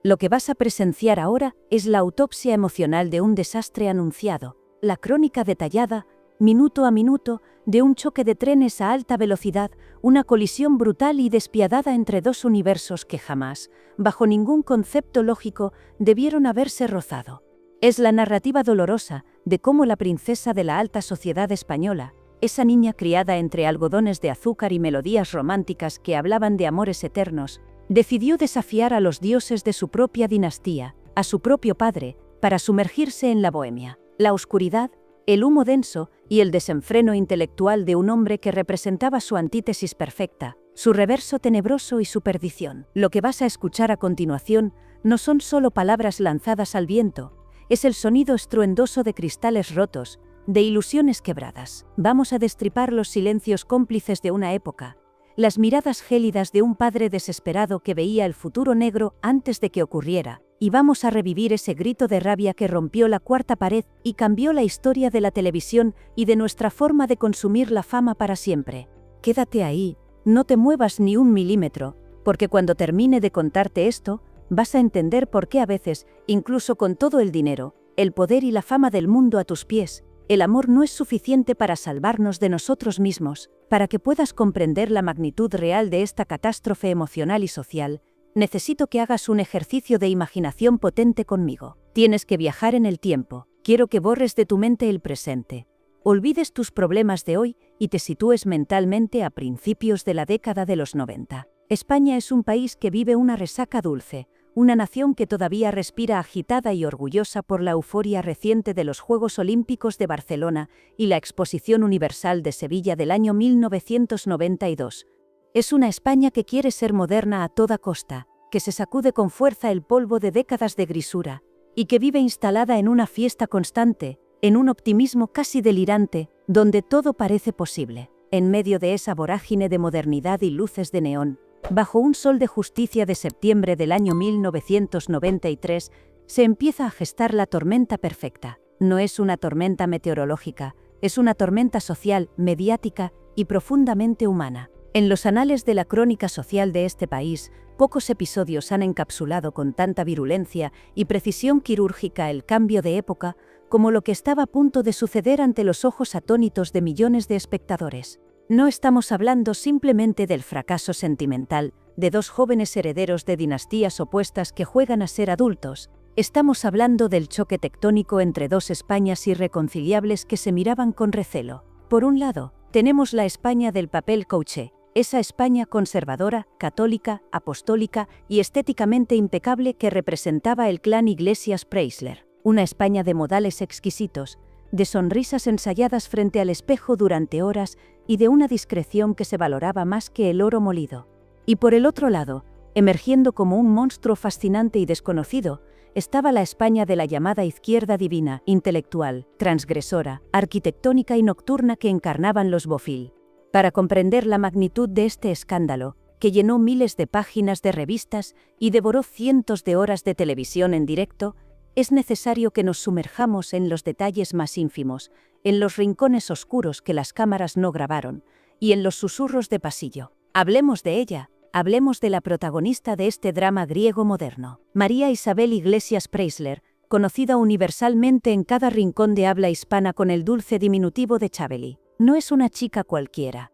Lo que vas a presenciar ahora es la autopsia emocional de un desastre anunciado, la crónica detallada, minuto a minuto, de un choque de trenes a alta velocidad, una colisión brutal y despiadada entre dos universos que jamás, bajo ningún concepto lógico, debieron haberse rozado. Es la narrativa dolorosa de cómo la princesa de la alta sociedad española, esa niña criada entre algodones de azúcar y melodías románticas que hablaban de amores eternos, decidió desafiar a los dioses de su propia dinastía, a su propio padre, para sumergirse en la bohemia, la oscuridad, el humo denso y el desenfreno intelectual de un hombre que representaba su antítesis perfecta, su reverso tenebroso y su perdición. Lo que vas a escuchar a continuación no son solo palabras lanzadas al viento, es el sonido estruendoso de cristales rotos, de ilusiones quebradas. Vamos a destripar los silencios cómplices de una época, las miradas gélidas de un padre desesperado que veía el futuro negro antes de que ocurriera, y vamos a revivir ese grito de rabia que rompió la cuarta pared y cambió la historia de la televisión y de nuestra forma de consumir la fama para siempre. Quédate ahí, no te muevas ni un milímetro, porque cuando termine de contarte esto, vas a entender por qué a veces, incluso con todo el dinero, el poder y la fama del mundo a tus pies, el amor no es suficiente para salvarnos de nosotros mismos. Para que puedas comprender la magnitud real de esta catástrofe emocional y social, necesito que hagas un ejercicio de imaginación potente conmigo. Tienes que viajar en el tiempo. Quiero que borres de tu mente el presente. Olvides tus problemas de hoy y te sitúes mentalmente a principios de la década de los 90. España es un país que vive una resaca dulce, una nación que todavía respira agitada y orgullosa por la euforia reciente de los Juegos Olímpicos de Barcelona y la Exposición Universal de Sevilla del año 1992. Es una España que quiere ser moderna a toda costa, que se sacude con fuerza el polvo de décadas de grisura, y que vive instalada en una fiesta constante, en un optimismo casi delirante, donde todo parece posible. En medio de esa vorágine de modernidad y luces de neón, bajo un sol de justicia de septiembre del año 1993, se empieza a gestar la tormenta perfecta. No es una tormenta meteorológica, es una tormenta social, mediática y profundamente humana. En los anales de la crónica social de este país, pocos episodios han encapsulado con tanta virulencia y precisión quirúrgica el cambio de época como lo que estaba a punto de suceder ante los ojos atónitos de millones de espectadores. No estamos hablando simplemente del fracaso sentimental de dos jóvenes herederos de dinastías opuestas que juegan a ser adultos. Estamos hablando del choque tectónico entre dos Españas irreconciliables que se miraban con recelo. Por un lado, tenemos la España del papel cauché, esa España conservadora, católica, apostólica y estéticamente impecable que representaba el clan Iglesias Preisler. Una España de modales exquisitos, de sonrisas ensayadas frente al espejo durante horas y de una discreción que se valoraba más que el oro molido. Y por el otro lado, emergiendo como un monstruo fascinante y desconocido, estaba la España de la llamada izquierda divina, intelectual, transgresora, arquitectónica y nocturna que encarnaban los Bofill. Para comprender la magnitud de este escándalo, que llenó miles de páginas de revistas y devoró cientos de horas de televisión en directo, es necesario que nos sumerjamos en los detalles más ínfimos, en los rincones oscuros que las cámaras no grabaron, y en los susurros de pasillo. Hablemos de ella, hablemos de la protagonista de este drama griego moderno. María Isabel Iglesias Preisler, conocida universalmente en cada rincón de habla hispana con el dulce diminutivo de Chabeli. No es una chica cualquiera.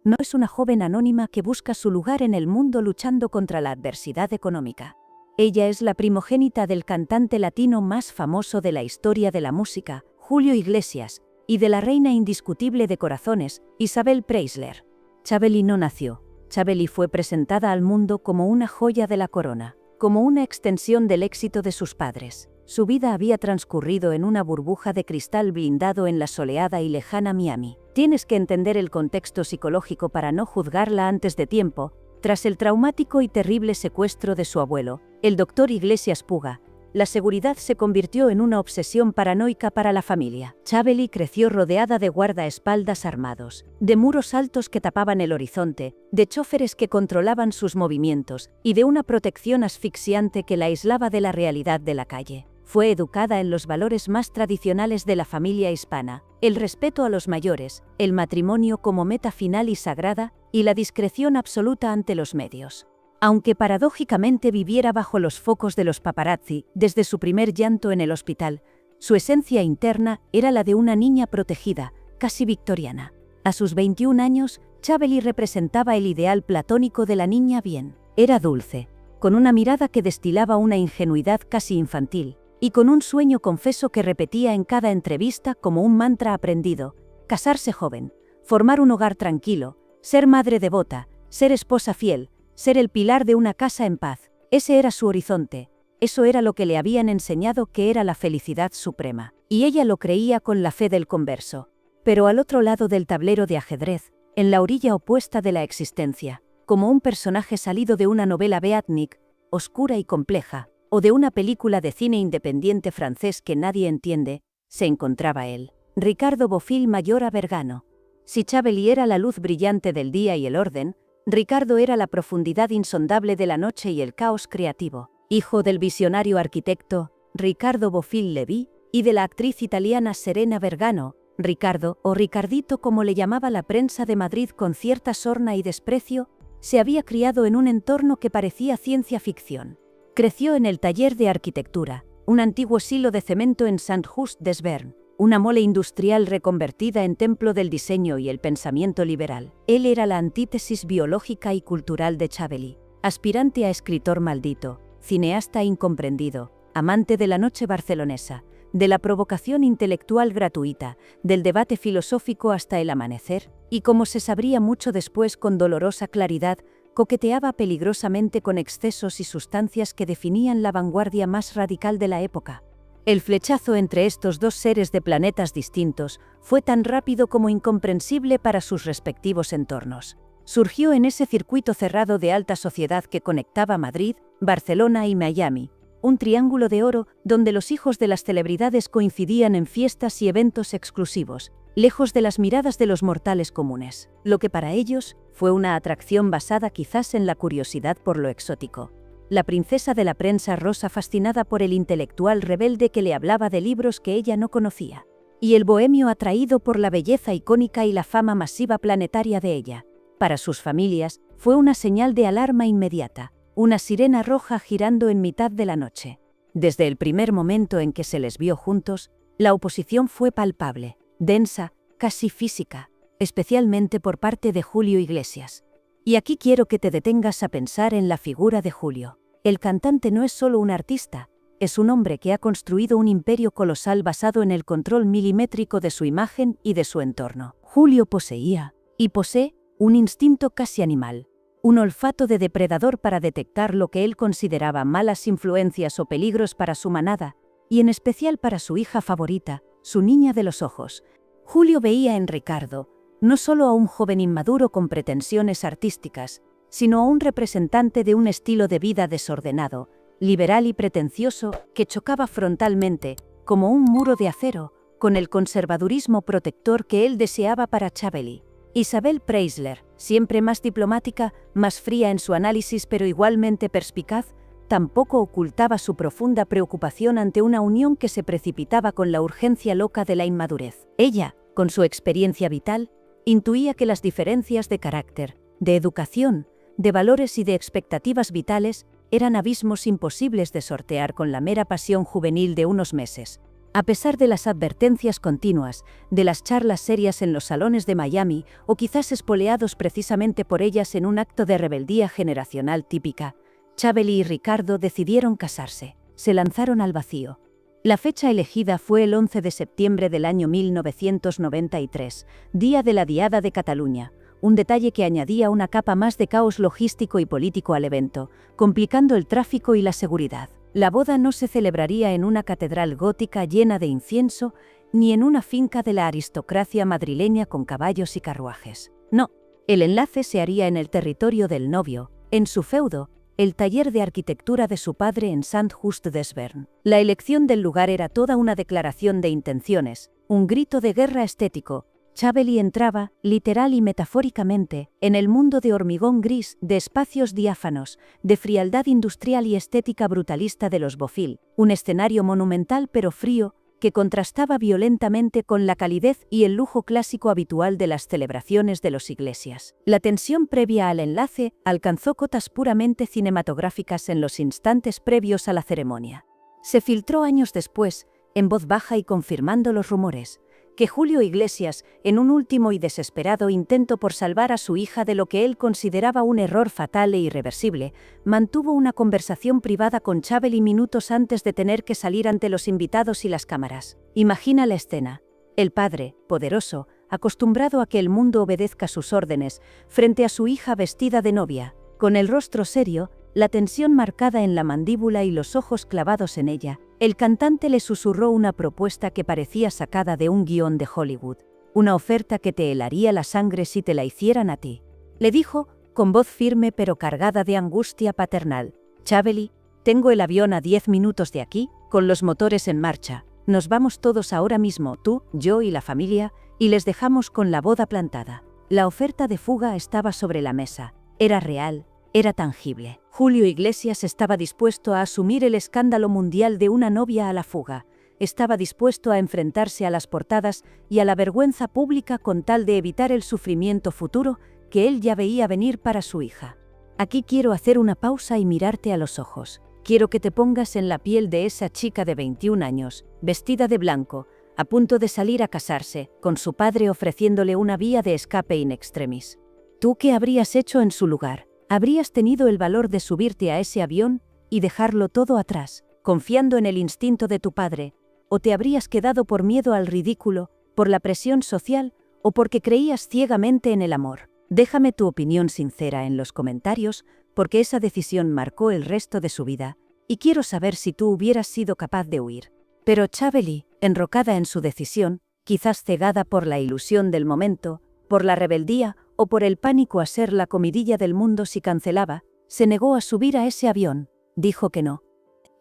No es una joven anónima que busca su lugar en el mundo luchando contra la adversidad económica. Ella es la primogénita del cantante latino más famoso de la historia de la música, Julio Iglesias, y de la reina indiscutible de corazones, Isabel Preisler. Chabeli no nació. Chabeli fue presentada al mundo como una joya de la corona, como una extensión del éxito de sus padres. Su vida había transcurrido en una burbuja de cristal blindado en la soleada y lejana Miami. Tienes que entender el contexto psicológico para no juzgarla antes de tiempo. Tras el traumático y terrible secuestro de su abuelo, el doctor Iglesias Puga, la seguridad se convirtió en una obsesión paranoica para la familia. Chabeli creció rodeada de guardaespaldas armados, de muros altos que tapaban el horizonte, de chóferes que controlaban sus movimientos y de una protección asfixiante que la aislaba de la realidad de la calle. Fue educada en los valores más tradicionales de la familia hispana, el respeto a los mayores, el matrimonio como meta final y sagrada, y la discreción absoluta ante los medios. Aunque paradójicamente viviera bajo los focos de los paparazzi desde su primer llanto en el hospital, su esencia interna era la de una niña protegida, casi victoriana. A sus 21 años, Chabeli representaba el ideal platónico de la niña bien. Era dulce, con una mirada que destilaba una ingenuidad casi infantil, y con un sueño confeso que repetía en cada entrevista como un mantra aprendido: casarse joven, formar un hogar tranquilo, ser madre devota, ser esposa fiel, ser el pilar de una casa en paz. Ese era su horizonte, eso era lo que le habían enseñado que era la felicidad suprema, y ella lo creía con la fe del converso. Pero al otro lado del tablero de ajedrez, en la orilla opuesta de la existencia, como un personaje salido de una novela beatnik, oscura y compleja, o de una película de cine independiente francés que nadie entiende, se encontraba él, Ricardo Bofill Mayor Vergano. Si Chabeli era la luz brillante del día y el orden, Ricardo era la profundidad insondable de la noche y el caos creativo. Hijo del visionario arquitecto Ricardo Bofill Levi y de la actriz italiana Serena Vergano, Ricardo, o Ricardito como le llamaba la prensa de Madrid con cierta sorna y desprecio, se había criado en un entorno que parecía ciencia ficción. Creció en el taller de arquitectura, un antiguo silo de cemento en Saint-Just-des-Verns, una mole industrial reconvertida en templo del diseño y el pensamiento liberal. Él era la antítesis biológica y cultural de Chabeli, aspirante a escritor maldito, cineasta incomprendido, amante de la noche barcelonesa, de la provocación intelectual gratuita, del debate filosófico hasta el amanecer, y como se sabría mucho después con dolorosa claridad, coqueteaba peligrosamente con excesos y sustancias que definían la vanguardia más radical de la época. El flechazo entre estos dos seres de planetas distintos fue tan rápido como incomprensible para sus respectivos entornos. Surgió en ese circuito cerrado de alta sociedad que conectaba Madrid, Barcelona y Miami, un triángulo de oro donde los hijos de las celebridades coincidían en fiestas y eventos exclusivos, lejos de las miradas de los mortales comunes, lo que para ellos fue una atracción basada quizás en la curiosidad por lo exótico. La princesa de la prensa rosa fascinada por el intelectual rebelde que le hablaba de libros que ella no conocía, y el bohemio atraído por la belleza icónica y la fama masiva planetaria de ella. Para sus familias, fue una señal de alarma inmediata, una sirena roja girando en mitad de la noche. Desde el primer momento en que se les vio juntos, la oposición fue palpable, densa, casi física, especialmente por parte de Julio Iglesias. Y aquí quiero que te detengas a pensar en la figura de Julio. El cantante no es solo un artista, es un hombre que ha construido un imperio colosal basado en el control milimétrico de su imagen y de su entorno. Julio poseía, y posee, un instinto casi animal, un olfato de depredador para detectar lo que él consideraba malas influencias o peligros para su manada, y en especial para su hija favorita, su niña de los ojos. Julio veía en Ricardo no solo a un joven inmaduro con pretensiones artísticas, sino a un representante de un estilo de vida desordenado, liberal y pretencioso que chocaba frontalmente, como un muro de acero, con el conservadurismo protector que él deseaba para Chabeli. Isabel Preisler, siempre más diplomática, más fría en su análisis pero igualmente perspicaz, tampoco ocultaba su profunda preocupación ante una unión que se precipitaba con la urgencia loca de la inmadurez. Ella, con su experiencia vital, intuía que las diferencias de carácter, de educación, de valores y de expectativas vitales eran abismos imposibles de sortear con la mera pasión juvenil de unos meses. A pesar de las advertencias continuas, de las charlas serias en los salones de Miami, o quizás espoleados precisamente por ellas en un acto de rebeldía generacional típica, Chabeli y Ricardo decidieron casarse. Se lanzaron al vacío. La fecha elegida fue el 11 de septiembre del año 1993, día de la Diada de Cataluña, un detalle que añadía una capa más de caos logístico y político al evento, complicando el tráfico y la seguridad. La boda no se celebraría en una catedral gótica llena de incienso, ni en una finca de la aristocracia madrileña con caballos y carruajes. No, el enlace se haría en el territorio del novio, en su feudo, el taller de arquitectura de su padre en Saint-Just-des-Verns. La elección del lugar era toda una declaración de intenciones, un grito de guerra estético. Chabeli entraba, literal y metafóricamente, en el mundo de hormigón gris, de espacios diáfanos, de frialdad industrial y estética brutalista de los Bofill, un escenario monumental pero frío, que contrastaba violentamente con la calidez y el lujo clásico habitual de las celebraciones de los Iglesias. La tensión previa al enlace alcanzó cotas puramente cinematográficas en los instantes previos a la ceremonia. Se filtró años después, en voz baja y confirmando los rumores, que Julio Iglesias, en un último y desesperado intento por salvar a su hija de lo que él consideraba un error fatal e irreversible, mantuvo una conversación privada con Chabeli minutos antes de tener que salir ante los invitados y las cámaras. Imagina la escena. El padre, poderoso, acostumbrado a que el mundo obedezca sus órdenes, frente a su hija vestida de novia, con el rostro serio, la tensión marcada en la mandíbula y los ojos clavados en ella. El cantante le susurró una propuesta que parecía sacada de un guión de Hollywood, una oferta que te helaría la sangre si te la hicieran a ti. Le dijo, con voz firme pero cargada de angustia paternal: Chabeli, tengo el avión a 10 minutos de aquí, con los motores en marcha. Nos vamos todos ahora mismo, tú, yo y la familia, y les dejamos con la boda plantada. La oferta de fuga estaba sobre la mesa. Era real. Era tangible. Julio Iglesias estaba dispuesto a asumir el escándalo mundial de una novia a la fuga. Estaba dispuesto a enfrentarse a las portadas y a la vergüenza pública con tal de evitar el sufrimiento futuro que él ya veía venir para su hija. Aquí quiero hacer una pausa y mirarte a los ojos. Quiero que te pongas en la piel de esa chica de 21 años, vestida de blanco, a punto de salir a casarse, con su padre ofreciéndole una vía de escape in extremis. ¿Tú qué habrías hecho en su lugar? ¿Habrías tenido el valor de subirte a ese avión y dejarlo todo atrás, confiando en el instinto de tu padre? ¿O te habrías quedado por miedo al ridículo, por la presión social o porque creías ciegamente en el amor? Déjame tu opinión sincera en los comentarios, porque esa decisión marcó el resto de su vida, y quiero saber si tú hubieras sido capaz de huir. Pero Chabeli, enrocada en su decisión, quizás cegada por la ilusión del momento, por la rebeldía o por el pánico a ser la comidilla del mundo si cancelaba, se negó a subir a ese avión, dijo que no.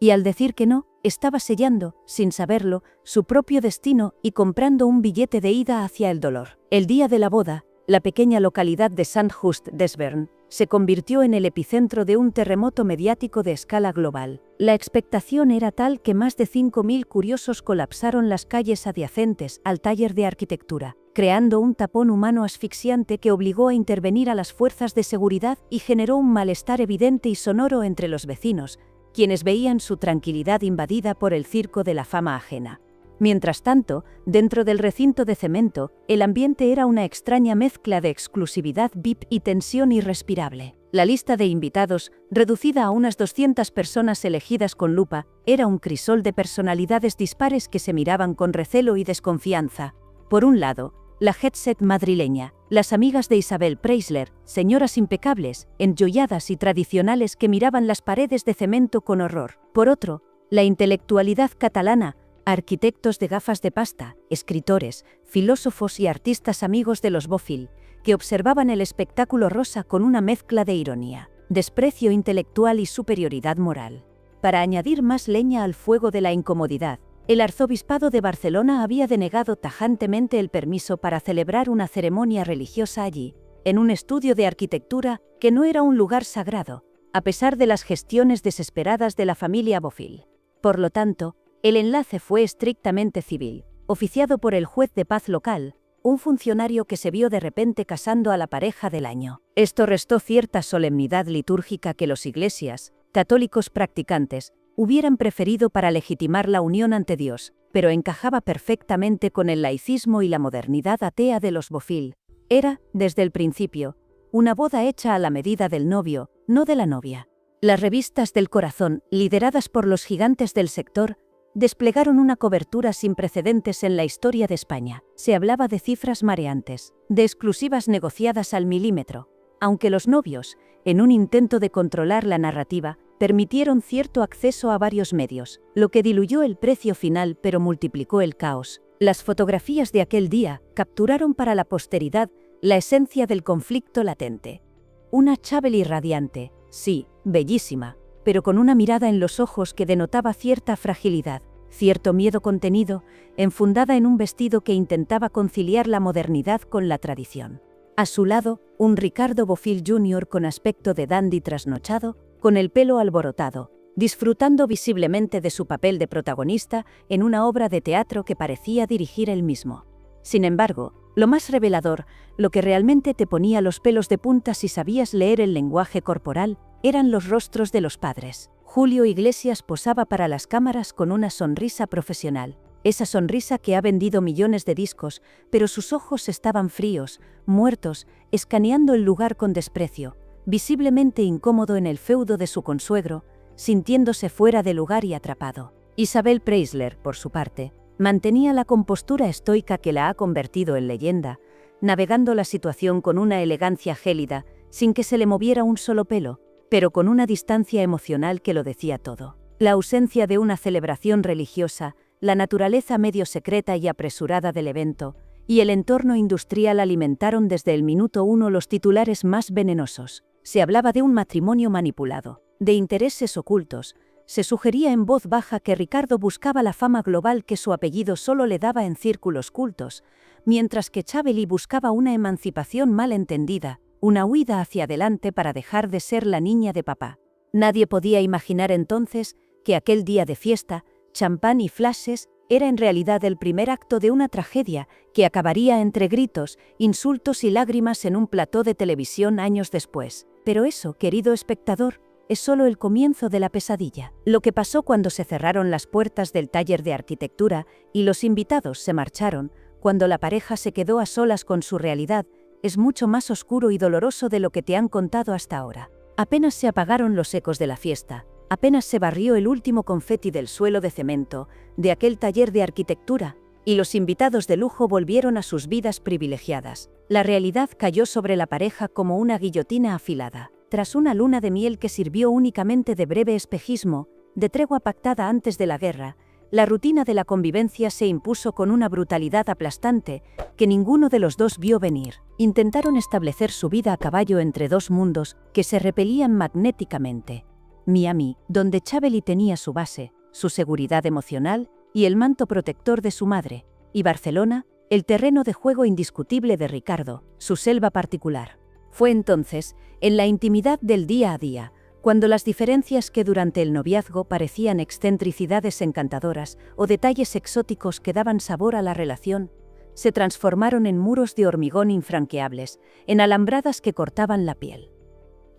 Y al decir que no, estaba sellando, sin saberlo, su propio destino y comprando un billete de ida hacia el dolor. El día de la boda, la pequeña localidad de Sandhurst-Desvern se convirtió en el epicentro de un terremoto mediático de escala global. La expectación era tal que más de 5.000 curiosos colapsaron las calles adyacentes al taller de arquitectura, creando un tapón humano asfixiante que obligó a intervenir a las fuerzas de seguridad y generó un malestar evidente y sonoro entre los vecinos, quienes veían su tranquilidad invadida por el circo de la fama ajena. Mientras tanto, dentro del recinto de cemento, el ambiente era una extraña mezcla de exclusividad VIP y tensión irrespirable. La lista de invitados, reducida a unas 200 personas elegidas con lupa, era un crisol de personalidades dispares que se miraban con recelo y desconfianza. Por un lado, la jet set madrileña, las amigas de Isabel Preisler, señoras impecables, enjolladas y tradicionales que miraban las paredes de cemento con horror. Por otro, la intelectualidad catalana, arquitectos de gafas de pasta, escritores, filósofos y artistas amigos de los Bofill, que observaban el espectáculo rosa con una mezcla de ironía, desprecio intelectual y superioridad moral. Para añadir más leña al fuego de la incomodidad, el arzobispado de Barcelona había denegado tajantemente el permiso para celebrar una ceremonia religiosa allí, en un estudio de arquitectura que no era un lugar sagrado, a pesar de las gestiones desesperadas de la familia Bofill. Por lo tanto, el enlace fue estrictamente civil, oficiado por el juez de paz local, un funcionario que se vio de repente casando a la pareja del año. Esto restó cierta solemnidad litúrgica que los Iglesias, católicos practicantes, hubieran preferido para legitimar la unión ante Dios, pero encajaba perfectamente con el laicismo y la modernidad atea de los Bofill. Era, desde el principio, una boda hecha a la medida del novio, no de la novia. Las revistas del corazón, lideradas por los gigantes del sector, desplegaron una cobertura sin precedentes en la historia de España. Se hablaba de cifras mareantes, de exclusivas negociadas al milímetro, aunque los novios, en un intento de controlar la narrativa, permitieron cierto acceso a varios medios, lo que diluyó el precio final pero multiplicó el caos. Las fotografías de aquel día capturaron para la posteridad la esencia del conflicto latente. Una Chabeli radiante, sí, bellísima, pero con una mirada en los ojos que denotaba cierta fragilidad, cierto miedo contenido, enfundada en un vestido que intentaba conciliar la modernidad con la tradición. A su lado, un Ricardo Bofill Jr. con aspecto de dandy trasnochado, con el pelo alborotado, disfrutando visiblemente de su papel de protagonista en una obra de teatro que parecía dirigir él mismo. Sin embargo, lo más revelador, lo que realmente te ponía los pelos de punta si sabías leer el lenguaje corporal, eran los rostros de los padres. Julio Iglesias posaba para las cámaras con una sonrisa profesional. Esa sonrisa que ha vendido millones de discos, pero sus ojos estaban fríos, muertos, escaneando el lugar con desprecio, visiblemente incómodo en el feudo de su consuegro, sintiéndose fuera de lugar y atrapado. Isabel Preisler, por su parte, mantenía la compostura estoica que la ha convertido en leyenda, navegando la situación con una elegancia gélida, sin que se le moviera un solo pelo, pero con una distancia emocional que lo decía todo. La ausencia de una celebración religiosa, la naturaleza medio secreta y apresurada del evento, y el entorno industrial alimentaron desde el minuto uno los titulares más venenosos. Se hablaba de un matrimonio manipulado, de intereses ocultos. Se sugería en voz baja que Ricardo buscaba la fama global que su apellido solo le daba en círculos cultos, mientras que Chabeli buscaba una emancipación mal entendida, una huida hacia adelante para dejar de ser la niña de papá. Nadie podía imaginar entonces que aquel día de fiesta, champán y flashes, era en realidad el primer acto de una tragedia que acabaría entre gritos, insultos y lágrimas en un plató de televisión años después. Pero eso, querido espectador, es solo el comienzo de la pesadilla. Lo que pasó cuando se cerraron las puertas del taller de arquitectura y los invitados se marcharon, cuando la pareja se quedó a solas con su realidad, es mucho más oscuro y doloroso de lo que te han contado hasta ahora. Apenas se apagaron los ecos de la fiesta, apenas se barrió el último confeti del suelo de cemento de aquel taller de arquitectura, y los invitados de lujo volvieron a sus vidas privilegiadas. La realidad cayó sobre la pareja como una guillotina afilada. Tras una luna de miel que sirvió únicamente de breve espejismo, de tregua pactada antes de la guerra, la rutina de la convivencia se impuso con una brutalidad aplastante que ninguno de los dos vio venir. Intentaron establecer su vida a caballo entre dos mundos que se repelían magnéticamente. Miami, donde Chabeli tenía su base, su seguridad emocional y el manto protector de su madre, y Barcelona, el terreno de juego indiscutible de Ricardo, su selva particular. Fue entonces, en la intimidad del día a día, cuando las diferencias que durante el noviazgo parecían excentricidades encantadoras o detalles exóticos que daban sabor a la relación, se transformaron en muros de hormigón infranqueables, en alambradas que cortaban la piel.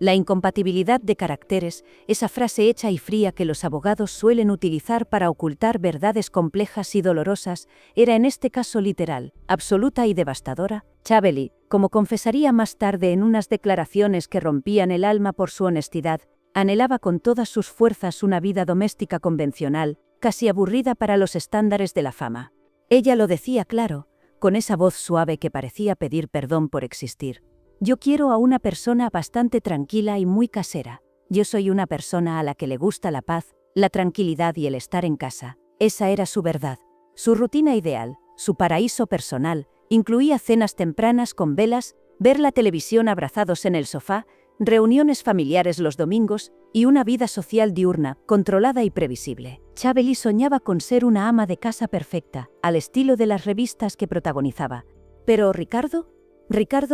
La incompatibilidad de caracteres, esa frase hecha y fría que los abogados suelen utilizar para ocultar verdades complejas y dolorosas, era en este caso literal, absoluta y devastadora. Chabeli, como confesaría más tarde en unas declaraciones que rompían el alma por su honestidad, anhelaba con todas sus fuerzas una vida doméstica convencional, casi aburrida para los estándares de la fama. Ella lo decía claro, con esa voz suave que parecía pedir perdón por existir. Yo quiero a una persona bastante tranquila y muy casera. Yo soy una persona a la que le gusta la paz, la tranquilidad y el estar en casa. Esa era su verdad. Su rutina ideal, su paraíso personal, incluía cenas tempranas con velas, ver la televisión abrazados en el sofá, reuniones familiares los domingos y una vida social diurna, controlada y previsible. Chabeli soñaba con ser una ama de casa perfecta, al estilo de las revistas que protagonizaba. Pero Ricardo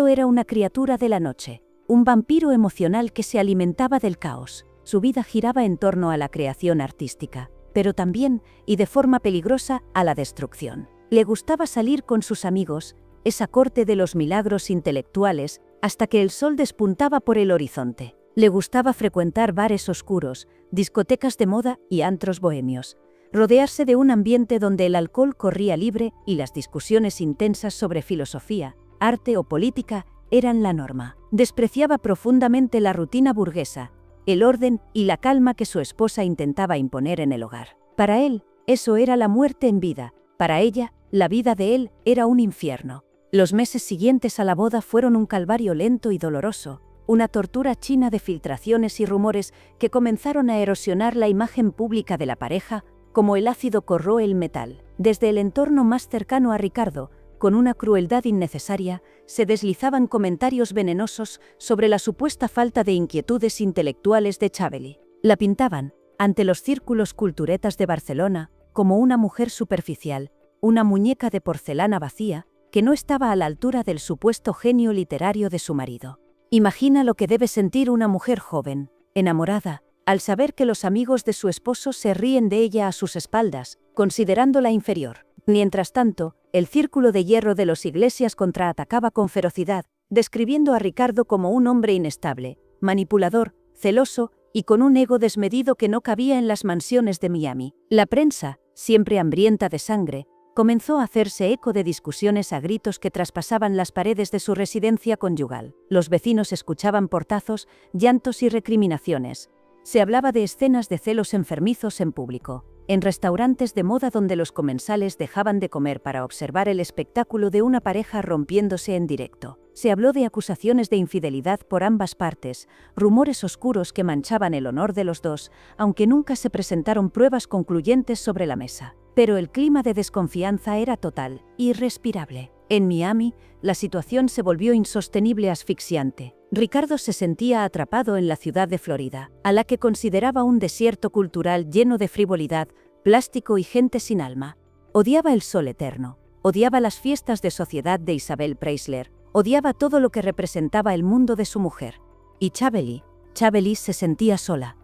era una criatura de la noche, un vampiro emocional que se alimentaba del caos. Su vida giraba en torno a la creación artística, pero también, y de forma peligrosa, a la destrucción. Le gustaba salir con sus amigos, esa corte de los milagros intelectuales, hasta que el sol despuntaba por el horizonte. Le gustaba frecuentar bares oscuros, discotecas de moda y antros bohemios. Rodearse de un ambiente donde el alcohol corría libre y las discusiones intensas sobre filosofía, arte o política eran la norma. Despreciaba profundamente la rutina burguesa, el orden y la calma que su esposa intentaba imponer en el hogar. Para él, eso era la muerte en vida. Para ella, la vida de él era un infierno. Los meses siguientes a la boda fueron un calvario lento y doloroso, una tortura china de filtraciones y rumores que comenzaron a erosionar la imagen pública de la pareja, como el ácido corroe el metal. Desde el entorno más cercano a Ricardo, con una crueldad innecesaria, se deslizaban comentarios venenosos sobre la supuesta falta de inquietudes intelectuales de Chabeli. La pintaban, ante los círculos culturetas de Barcelona, como una mujer superficial, una muñeca de porcelana vacía, que no estaba a la altura del supuesto genio literario de su marido. Imagina lo que debe sentir una mujer joven, enamorada, al saber que los amigos de su esposo se ríen de ella a sus espaldas, considerándola inferior. Mientras tanto, el círculo de hierro de los Iglesias contraatacaba con ferocidad, describiendo a Ricardo como un hombre inestable, manipulador, celoso y con un ego desmedido que no cabía en las mansiones de Miami. La prensa, siempre hambrienta de sangre, comenzó a hacerse eco de discusiones a gritos que traspasaban las paredes de su residencia conyugal. Los vecinos escuchaban portazos, llantos y recriminaciones. Se hablaba de escenas de celos enfermizos en público, en restaurantes de moda donde los comensales dejaban de comer para observar el espectáculo de una pareja rompiéndose en directo. Se habló de acusaciones de infidelidad por ambas partes, rumores oscuros que manchaban el honor de los dos, aunque nunca se presentaron pruebas concluyentes sobre la mesa. Pero el clima de desconfianza era total, irrespirable. En Miami, la situación se volvió insostenible, asfixiante. Ricardo se sentía atrapado en la ciudad de Florida, a la que consideraba un desierto cultural lleno de frivolidad, plástico y gente sin alma. Odiaba el sol eterno, odiaba las fiestas de sociedad de Isabel Preisler, odiaba todo lo que representaba el mundo de su mujer. Y Chabeli se sentía sola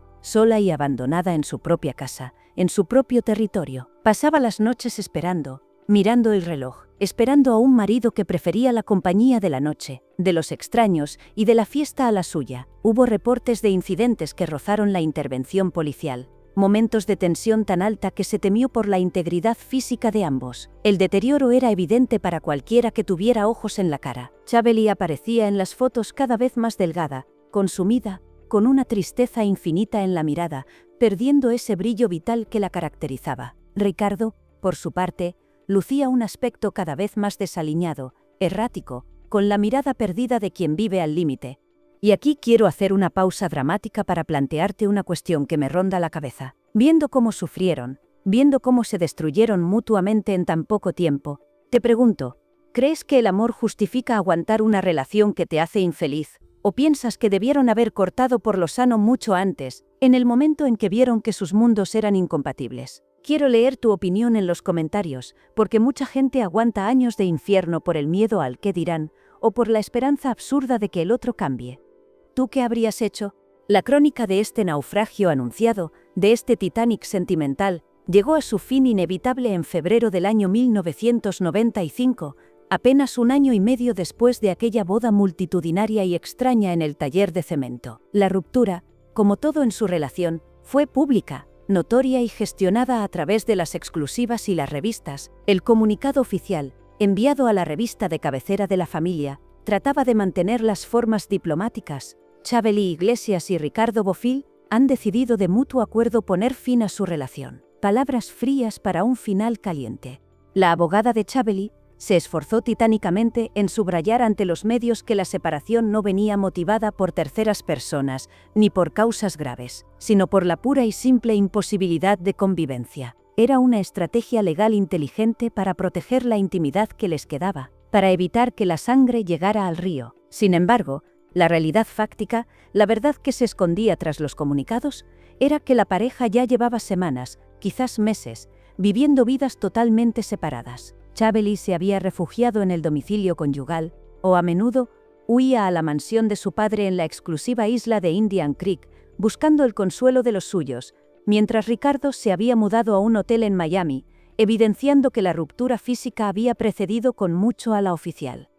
y abandonada en su propia casa, en su propio territorio. Pasaba las noches esperando, mirando el reloj, esperando a un marido que prefería la compañía de la noche, de los extraños y de la fiesta a la suya. Hubo reportes de incidentes que rozaron la intervención policial, momentos de tensión tan alta que se temió por la integridad física de ambos. El deterioro era evidente para cualquiera que tuviera ojos en la cara. Chabeli aparecía en las fotos cada vez más delgada, consumida, con una tristeza infinita en la mirada, perdiendo ese brillo vital que la caracterizaba. Ricardo, por su parte, lucía un aspecto cada vez más desaliñado, errático, con la mirada perdida de quien vive al límite. Y aquí quiero hacer una pausa dramática para plantearte una cuestión que me ronda la cabeza. Viendo cómo sufrieron, viendo cómo se destruyeron mutuamente en tan poco tiempo, te pregunto, ¿crees que el amor justifica aguantar una relación que te hace infeliz? ¿O piensas que debieron haber cortado por lo sano mucho antes, en el momento en que vieron que sus mundos eran incompatibles? Quiero leer tu opinión en los comentarios, porque mucha gente aguanta años de infierno por el miedo al qué dirán, o por la esperanza absurda de que el otro cambie. ¿Tú qué habrías hecho? La crónica de este naufragio anunciado, de este Titanic sentimental, llegó a su fin inevitable en febrero del año 1995, apenas un año y medio después de aquella boda multitudinaria y extraña en el taller de cemento. La ruptura, como todo en su relación, fue pública, notoria y gestionada a través de las exclusivas y las revistas. El comunicado oficial, enviado a la revista de cabecera de la familia, trataba de mantener las formas diplomáticas. Chabeli Iglesias y Ricardo Bofill han decidido de mutuo acuerdo poner fin a su relación. Palabras frías para un final caliente. La abogada de Chabeli se esforzó titánicamente en subrayar ante los medios que la separación no venía motivada por terceras personas, ni por causas graves, sino por la pura y simple imposibilidad de convivencia. Era una estrategia legal inteligente para proteger la intimidad que les quedaba, para evitar que la sangre llegara al río. Sin embargo, la realidad fáctica, la verdad que se escondía tras los comunicados, era que la pareja ya llevaba semanas, quizás meses, viviendo vidas totalmente separadas. Chabeli se había refugiado en el domicilio conyugal, o a menudo huía a la mansión de su padre en la exclusiva isla de Indian Creek, buscando el consuelo de los suyos, mientras Ricardo se había mudado a un hotel en Miami, evidenciando que la ruptura física había precedido con mucho a la oficial.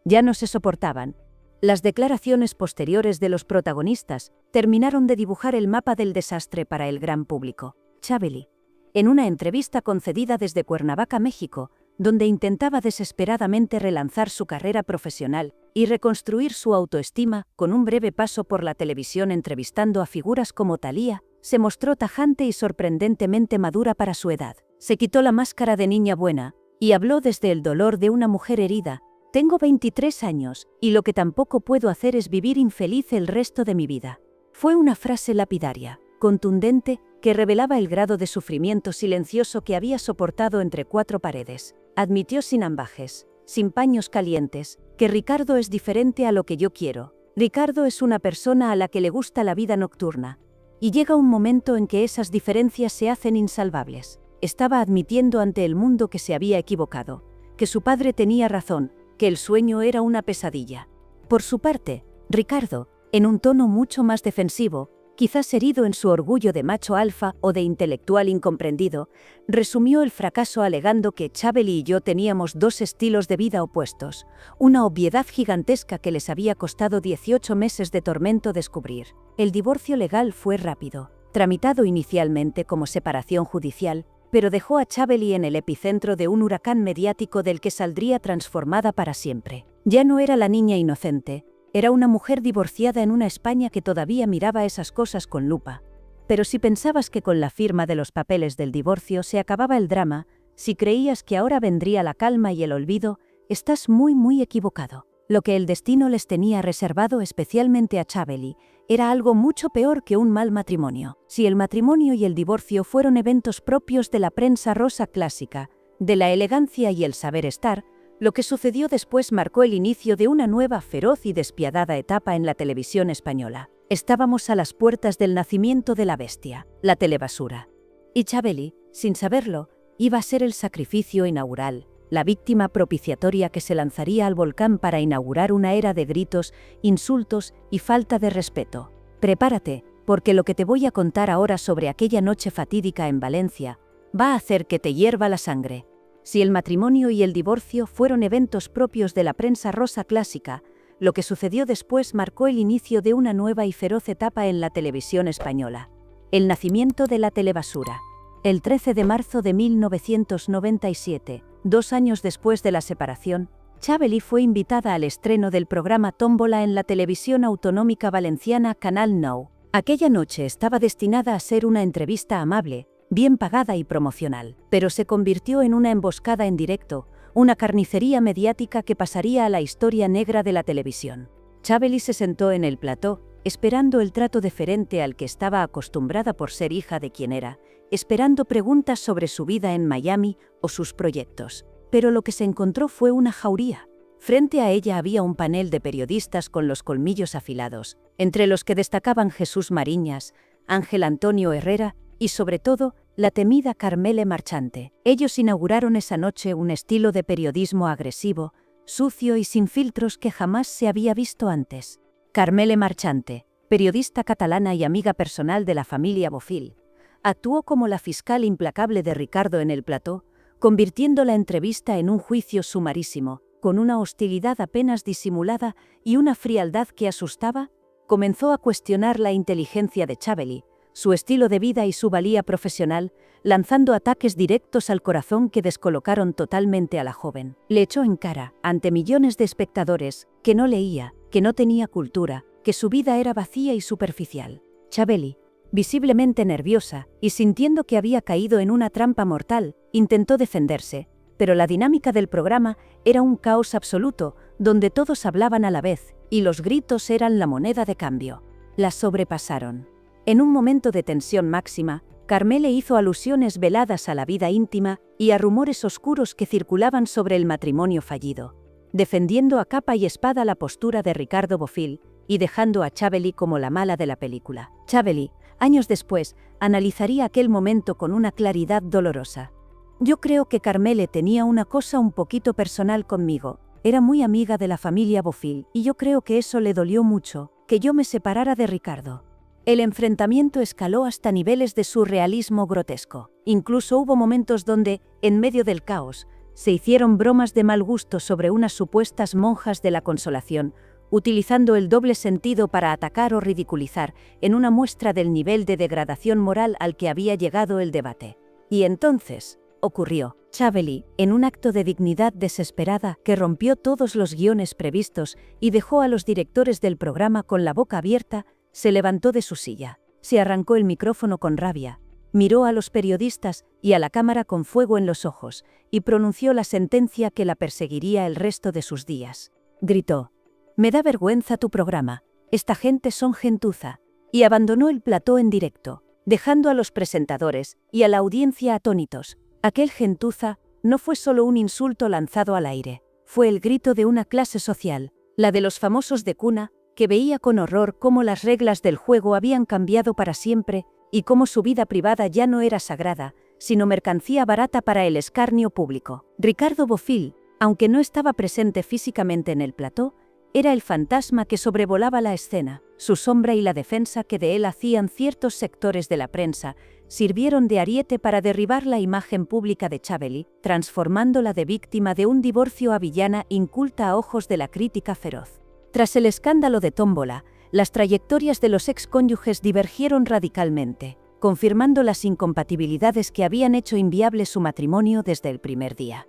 Ya no se soportaban. Las declaraciones posteriores de los protagonistas terminaron de dibujar el mapa del desastre para el gran público. Chabeli, en una entrevista concedida desde Cuernavaca, México, donde intentaba desesperadamente relanzar su carrera profesional y reconstruir su autoestima con un breve paso por la televisión entrevistando a figuras como Thalía, se mostró tajante y sorprendentemente madura para su edad. Se quitó la máscara de niña buena y habló desde el dolor de una mujer herida. Tengo 23 años y lo que tampoco puedo hacer es vivir infeliz el resto de mi vida. Fue una frase lapidaria, contundente, que revelaba el grado de sufrimiento silencioso que había soportado entre cuatro paredes. Admitió sin ambajes, sin paños calientes, que Ricardo es diferente a lo que yo quiero. Ricardo es una persona a la que le gusta la vida nocturna. Y llega un momento en que esas diferencias se hacen insalvables. Estaba admitiendo ante el mundo que se había equivocado, que su padre tenía razón, que el sueño era una pesadilla. Por su parte, Ricardo, en un tono mucho más defensivo, quizás herido en su orgullo de macho alfa o de intelectual incomprendido, resumió el fracaso alegando que Chabeli y yo teníamos dos estilos de vida opuestos, una obviedad gigantesca que les había costado 18 meses de tormento descubrir. El divorcio legal fue rápido, tramitado inicialmente como separación judicial, pero dejó a Chabeli en el epicentro de un huracán mediático del que saldría transformada para siempre. Ya no era la niña inocente, era una mujer divorciada en una España que todavía miraba esas cosas con lupa. Pero si pensabas que con la firma de los papeles del divorcio se acababa el drama, si creías que ahora vendría la calma y el olvido, estás muy equivocado. Lo que el destino les tenía reservado especialmente a Chabeli era algo mucho peor que un mal matrimonio. Si el matrimonio y el divorcio fueron eventos propios de la prensa rosa clásica, de la elegancia y el saber estar, lo que sucedió después marcó el inicio de una nueva feroz y despiadada etapa en la televisión española. Estábamos a las puertas del nacimiento de la bestia, la telebasura. Y Chabeli, sin saberlo, iba a ser el sacrificio inaugural, la víctima propiciatoria que se lanzaría al volcán para inaugurar una era de gritos, insultos y falta de respeto. Prepárate, porque lo que te voy a contar ahora sobre aquella noche fatídica en Valencia va a hacer que te hierva la sangre. Si el matrimonio y el divorcio fueron eventos propios de la prensa rosa clásica, lo que sucedió después marcó el inicio de una nueva y feroz etapa en la televisión española. El nacimiento de la telebasura. El 13 de marzo de 1997, 2 años después de la separación, Chabeli fue invitada al estreno del programa Tómbola en la televisión autonómica valenciana Canal Nou. Aquella noche estaba destinada a ser una entrevista amable, bien pagada y promocional, pero se convirtió en una emboscada en directo, una carnicería mediática que pasaría a la historia negra de la televisión. Chabeli se sentó en el plató, esperando el trato deferente al que estaba acostumbrada por ser hija de quien era, esperando preguntas sobre su vida en Miami o sus proyectos. Pero lo que se encontró fue una jauría. Frente a ella había un panel de periodistas con los colmillos afilados, entre los que destacaban Jesús Mariñas, Ángel Antonio Herrera y, sobre todo, la temida Carmele Marchante. Ellos inauguraron esa noche un estilo de periodismo agresivo, sucio y sin filtros que jamás se había visto antes. Carmele Marchante, periodista catalana y amiga personal de la familia Bofill, actuó como la fiscal implacable de Ricardo en el plató, convirtiendo la entrevista en un juicio sumarísimo, con una hostilidad apenas disimulada y una frialdad que asustaba. Comenzó a cuestionar la inteligencia de Chabeli, su estilo de vida y su valía profesional, lanzando ataques directos al corazón que descolocaron totalmente a la joven. Le echó en cara, ante millones de espectadores, que no leía, que no tenía cultura, que su vida era vacía y superficial. Chabeli, visiblemente nerviosa y sintiendo que había caído en una trampa mortal, intentó defenderse, pero la dinámica del programa era un caos absoluto, donde todos hablaban a la vez, y los gritos eran la moneda de cambio. La sobrepasaron. En un momento de tensión máxima, Carmele hizo alusiones veladas a la vida íntima y a rumores oscuros que circulaban sobre el matrimonio fallido, defendiendo a capa y espada la postura de Ricardo Bofill y dejando a Chabeli como la mala de la película. Chabeli, años después, analizaría aquel momento con una claridad dolorosa. Yo creo que Carmele tenía una cosa un poquito personal conmigo. Era muy amiga de la familia Bofill y yo creo que eso le dolió mucho, que yo me separara de Ricardo. El enfrentamiento escaló hasta niveles de surrealismo grotesco. Incluso hubo momentos donde, en medio del caos, se hicieron bromas de mal gusto sobre unas supuestas monjas de la Consolación, utilizando el doble sentido para atacar o ridiculizar, en una muestra del nivel de degradación moral al que había llegado el debate. Y entonces, ocurrió. Chabeli, en un acto de dignidad desesperada que rompió todos los guiones previstos y dejó a los directores del programa con la boca abierta, se levantó de su silla, se arrancó el micrófono con rabia, miró a los periodistas y a la cámara con fuego en los ojos y pronunció la sentencia que la perseguiría el resto de sus días. Gritó: «Me da vergüenza tu programa, esta gente son gentuza», y abandonó el plató en directo, dejando a los presentadores y a la audiencia atónitos. Aquel gentuza no fue solo un insulto lanzado al aire, fue el grito de una clase social, la de los famosos de cuna, que veía con horror cómo las reglas del juego habían cambiado para siempre y cómo su vida privada ya no era sagrada, sino mercancía barata para el escarnio público. Ricardo Bofill, aunque no estaba presente físicamente en el plató, Era el fantasma que sobrevolaba la escena. Su sombra y la defensa que de él hacían ciertos sectores de la prensa sirvieron de ariete para derribar la imagen pública de Chaveli, transformándola de víctima de un divorcio a villana inculta a ojos de la crítica feroz. Tras el escándalo de Tómbola, las trayectorias de los excónyuges divergieron radicalmente, confirmando las incompatibilidades que habían hecho inviable su matrimonio desde el primer día.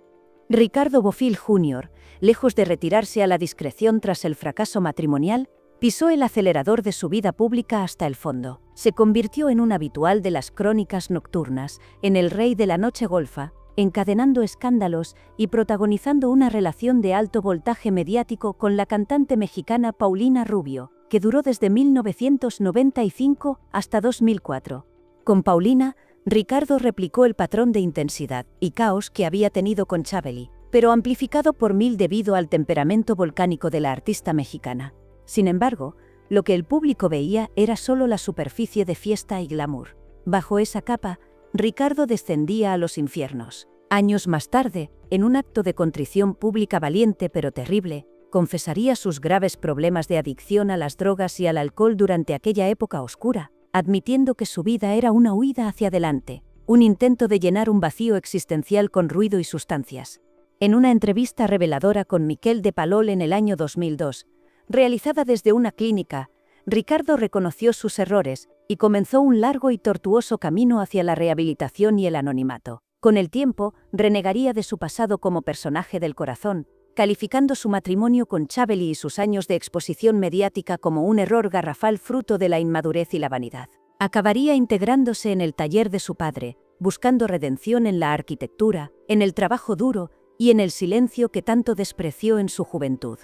Ricardo Bofill Jr., lejos de retirarse a la discreción tras el fracaso matrimonial, pisó el acelerador de su vida pública hasta el fondo. Se convirtió en un habitual de las crónicas nocturnas, en el rey de la noche golfa, encadenando escándalos y protagonizando una relación de alto voltaje mediático con la cantante mexicana Paulina Rubio, que duró desde 1995 hasta 2004. Con Paulina, Ricardo replicó el patrón de intensidad y caos que había tenido con Chaveli, pero amplificado por 1000 debido al temperamento volcánico de la artista mexicana. Sin embargo, lo que el público veía era solo la superficie de fiesta y glamour. Bajo esa capa, Ricardo descendía a los infiernos. Años más tarde, en un acto de contrición pública valiente pero terrible, confesaría sus graves problemas de adicción a las drogas y al alcohol durante aquella época oscura, admitiendo que su vida era una huida hacia adelante, un intento de llenar un vacío existencial con ruido y sustancias. En una entrevista reveladora con Miquel de Palol en el año 2002, realizada desde una clínica, Ricardo reconoció sus errores y comenzó un largo y tortuoso camino hacia la rehabilitación y el anonimato. Con el tiempo, renegaría de su pasado como personaje del corazón, calificando su matrimonio con Chaveli y sus años de exposición mediática como un error garrafal fruto de la inmadurez y la vanidad. Acabaría integrándose en el taller de su padre, buscando redención en la arquitectura, en el trabajo duro y en el silencio que tanto despreció en su juventud.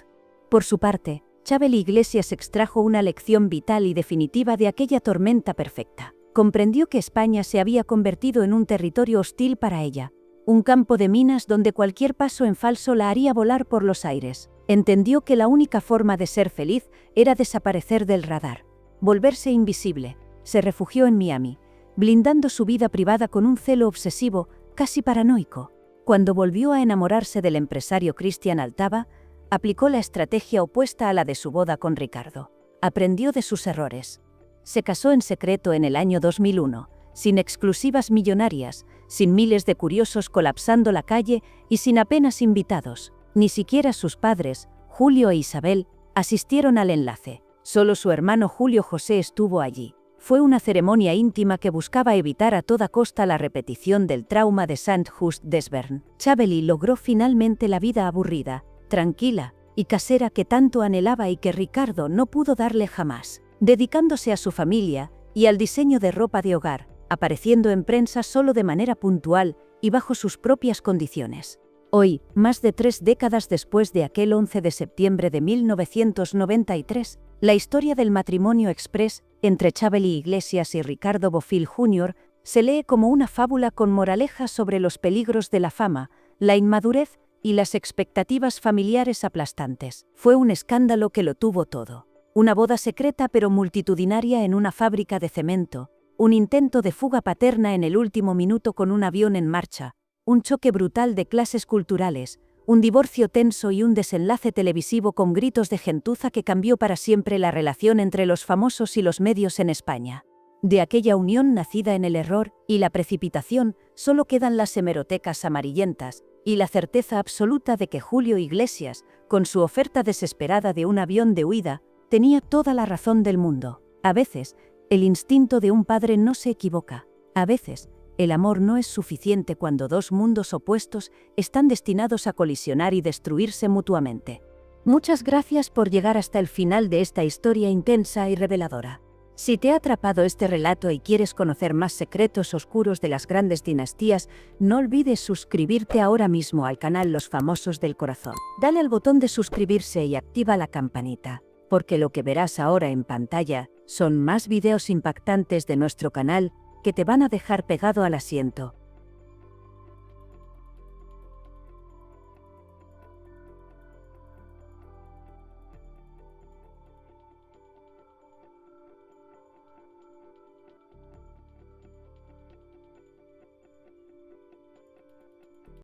Por su parte, Chaveli Iglesias extrajo una lección vital y definitiva de aquella tormenta perfecta. Comprendió que España se había convertido en un territorio hostil para ella, un campo de minas donde cualquier paso en falso la haría volar por los aires. Entendió que la única forma de ser feliz era desaparecer del radar, volverse invisible. Se refugió en Miami, blindando su vida privada con un celo obsesivo, casi paranoico. Cuando volvió a enamorarse del empresario Cristian Altava, aplicó la estrategia opuesta a la de su boda con Ricardo. Aprendió de sus errores. Se casó en secreto en el año 2001, sin exclusivas millonarias, sin miles de curiosos colapsando la calle y sin apenas invitados. Ni siquiera sus padres, Julio e Isabel, asistieron al enlace. Solo su hermano Julio José estuvo allí. Fue una ceremonia íntima que buscaba evitar a toda costa la repetición del trauma de Saint-Just-des-Verns. Chaveli logró finalmente la vida aburrida, tranquila y casera que tanto anhelaba y que Ricardo no pudo darle jamás, dedicándose a su familia y al diseño de ropa de hogar, apareciendo en prensa solo de manera puntual y bajo sus propias condiciones. Hoy, más de 3 décadas después de aquel 11 de septiembre de 1993, la historia del matrimonio express entre Chaveli Iglesias y Ricardo Bofill Jr. se lee como una fábula con moralejas sobre los peligros de la fama, la inmadurez y las expectativas familiares aplastantes. Fue un escándalo que lo tuvo todo. Una boda secreta pero multitudinaria en una fábrica de cemento, un intento de fuga paterna en el último minuto con un avión en marcha, un choque brutal de clases culturales, un divorcio tenso y un desenlace televisivo con gritos de gentuza que cambió para siempre la relación entre los famosos y los medios en España. De aquella unión nacida en el error y la precipitación solo quedan las hemerotecas amarillentas y la certeza absoluta de que Julio Iglesias, con su oferta desesperada de un avión de huida, tenía toda la razón del mundo. A veces, el instinto de un padre no se equivoca. A veces, el amor no es suficiente cuando dos mundos opuestos están destinados a colisionar y destruirse mutuamente. Muchas gracias por llegar hasta el final de esta historia intensa y reveladora. Si te ha atrapado este relato y quieres conocer más secretos oscuros de las grandes dinastías, no olvides suscribirte ahora mismo al canal Los Famosos del Corazón. Dale al botón de suscribirse y activa la campanita, porque lo que verás ahora en pantalla son más videos impactantes de nuestro canal que te van a dejar pegado al asiento.